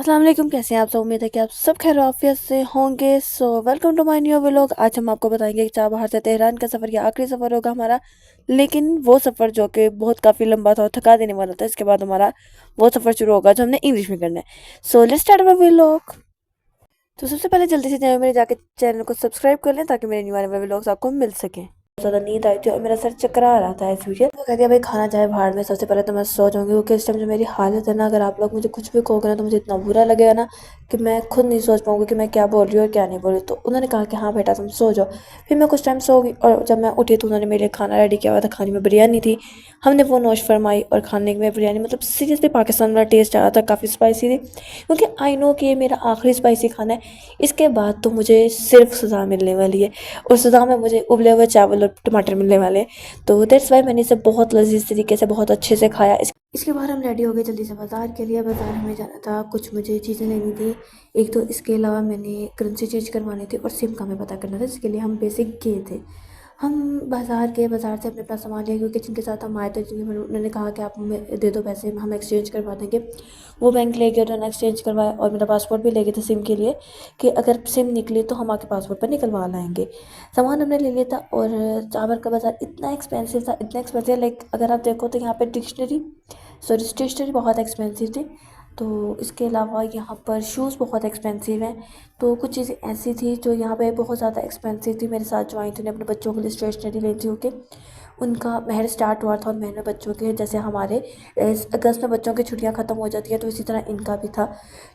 अस्सलाम वालेकुम, कैसे हैं आप सब। उम्मीद है कि आप सब खैरियत से होंगे। So welcome to my new vlog. आज हम आपको बताएंगे कि चार बाहर से तेहरान का सफ़र, या आखिरी सफ़र होगा हमारा, लेकिन वो सफ़र जो कि बहुत काफ़ी लंबा था और थका देने वाला था। इसके बाद हमारा वो सफ़र शुरू होगा जो हमने इंग्लिश में करना है। So let's start our vlog. तो सबसे पहले जल्दी से मेरे जाके चैनल को सब्सक्राइब कर लें ताकि मेरे न्यू आने वाले व्लॉग्स आपको मिल सकें। ज़्यादा नींद आई थी और मेरा सर चकरा आ रहा था एज यूजुअल। तो कह दिया भाई खाना चाहे बाहर में। सबसे पहले तो मैं सो जाऊंगी क्योंकि इस टाइम जो मेरी हालत है ना, अगर आप लोग मुझे कुछ भी कहोगे ना तो मुझे इतना बुरा लगेगा ना कि मैं खुद नहीं सोच पाऊंगी कि मैं क्या बोल रही हूँ और क्या नहीं बोल रही। तो उन्होंने कहा कि हाँ बेटा तुम सो जाओ। फिर मैं कुछ टाइम सो गई और जब मैं उठी तो उन्होंने मेरे लिए खाना रेडी किया हुआ था। खाने में बिरयानी थी, हमने वो नोश फरमाई और खाने में बिरयानी मतलब सीरियसली पाकिस्तान वाला टेस्ट आ रहा था। काफ़ी स्पाइसी थी क्योंकि आई नो कि ये मेरा आखिरी स्पाइसी खाना है। इसके बाद तो मुझे सिर्फ सज़ा मिलने वाली है और सज़ा में मुझे उबले हुए चावल और टमाटर मिलने वाले हैं। तो दैट्स वाई मैंने इसे बहुत लजीज तरीके से बहुत अच्छे से खाया। इसके बाद हम रेडी हो गए जल्दी से बाज़ार के लिए। बाज़ार हमें जाना था, कुछ मुझे चीज़ें लेनी थी। एक तो इसके अलावा मैंने करेंसी चेंज करवानी थी और सिम का हमें पता करना था, जिसके लिए हम बेसिक गए थे। हम बाज़ार गए, बाज़ार से अपने अपना सामान लिया क्योंकि जिनके साथ हम आए थे उन्होंने कहा कि आप हमें दे दो पैसे, हम एक्सचेंज करवा देंगे। वो बैंक ले गए, उन्होंने एक्सचेंज करवाया और मेरा पासपोर्ट भी ले गए थे सिम के लिए कि अगर सिम निकली तो हम आके पासपोर्ट पर निकलवा लाएंगे। सामान हमने ले लिया था और चावल का बाज़ार इतना एक्सपेंसिव था, इतना एक्सपेंसिव लाइक अगर आप देखो तो यहाँ पे स्टेशनरी बहुत एक्सपेंसिव थी। तो इसके अलावा यहाँ पर शूज़ बहुत एक्सपेंसिव हैं। तो कुछ चीज़ें ऐसी थी जो यहाँ पे बहुत ज़्यादा एक्सपेंसिव थी। मेरे साथ जो आई थी उन्हें अपने बच्चों के लिए स्टेशनरी ली थी क्योंकि उनका महर स्टार्ट हुआ था और महीने बच्चों के, जैसे हमारे अगस्त में बच्चों की छुट्टियां ख़त्म हो जाती है तो इसी तरह इनका भी था।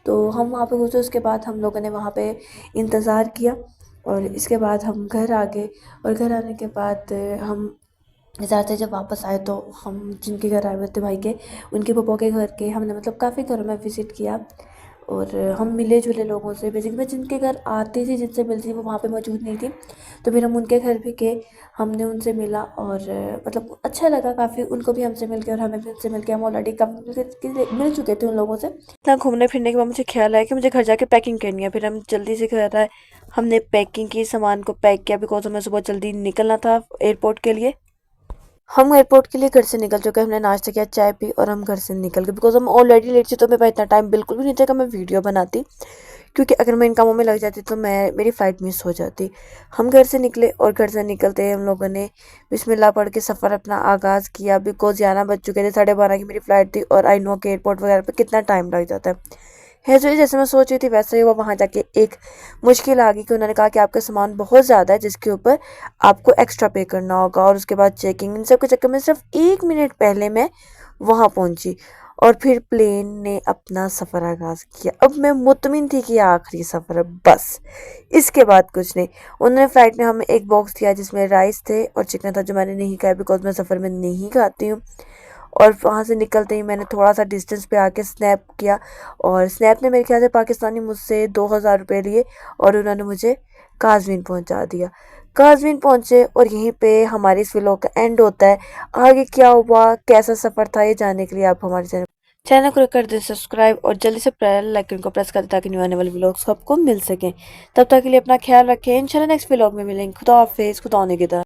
तो हम वहाँ पे घुसे, उसके बाद हम लोगों ने वहाँ पे इंतज़ार किया और इसके बाद हम घर आ गए। और घर आने के बाद हम ज़्यादातर जब वापस आए तो हम जिनके घर आए हुए थे भाई के, उनके पापा के घर के, हमने मतलब काफ़ी घरों में विज़िट किया और हम मिले जुले लोगों से। बेसिकली मैं जिनके घर आती थी, जिनसे मिलती थी, वो वहाँ पे मौजूद नहीं थी। तो फिर हम उनके घर भी गए, हमने उनसे मिला और मतलब अच्छा लगा काफ़ी। उनको भी हमसे मिल के और हमें भी उनसे मिल के, हम ऑलरेडी काफ़ी मिल चुके थे उन लोगों से। इतना घूमने फिरने के बाद मुझे ख्याल आया कि मुझे घर जाके पैकिंग करनी है। फिर हम जल्दी से घर आए, हमने पैकिंग की, सामान को पैक किया बिकॉज हमें सुबह जल्दी निकलना था एयरपोर्ट के लिए। हम एयरपोर्ट के लिए घर से निकल चुके हैं, हमने नाश्ता किया, चाय पी और हम घर से निकल गए बिकॉज हम ऑलरेडी लेट थे। तो मेरे पास इतना टाइम बिल्कुल भी नहीं था कि मैं वीडियो बनाती, क्योंकि अगर मैं इन कामों में लग जाती तो मेरी फ़्लाइट मिस हो जाती। हम घर से निकले और घर से निकलते हम लोगों ने बिस्मिल्लाह पढ़ के सफ़र अपना आगाज़ किया बिकॉज 11 बज चुके थे, 12:30 की मेरी फ़्लाइट थी और आई नो के एयरपोर्ट वगैरह पर कितना टाइम लग जाता है जो जैसे मैं सोच रही थी वैसे ही वो वहाँ जाके एक मुश्किल आ गई कि उन्होंने कहा कि आपका सामान बहुत ज़्यादा है जिसके ऊपर आपको एक्स्ट्रा पे करना होगा। और उसके बाद चेकिंग, इन सब के चक्कर में सिर्फ 1 मिनट पहले मैं वहाँ पहुँची और फिर प्लेन ने अपना सफ़र आगाज़ किया। अब मैं मुतमिन थी कि आखिरी सफ़र है बस, इसके बाद कुछ नहीं। उन्होंने फ़्लाइट में हमें एक बॉक्स दिया जिसमें राइस थे और चिकन था, जो मैंने नहीं खाया बिकॉज मैं सफ़र में नहीं खाती हूँ। और वहाँ से निकलते ही मैंने थोड़ा सा डिस्टेंस पे आके स्नैप किया और स्नैप ने मेरे ख्याल से पाकिस्तानी मुझसे 2000 रुपये लिए और उन्होंने मुझे काजवीन पहुँचा दिया। काजवीन पहुँचे और यहीं पे हमारी इस व्लॉग का एंड होता है। आगे क्या हुआ, कैसा सफ़र था, ये जानने के लिए आप हमारे चैनल को कर दें सब्सक्राइब और जल्दी से बेल आइकन को प्रेस कर दें ताकि न्यू आने वाले व्लॉग्स आपको मिल सकें। तब तक के लिए अपना ख्याल रखें। इंशाल्लाह नेक्स्ट व्लॉग में मिलेंगे। खुदा हाफिज़, खुदा ने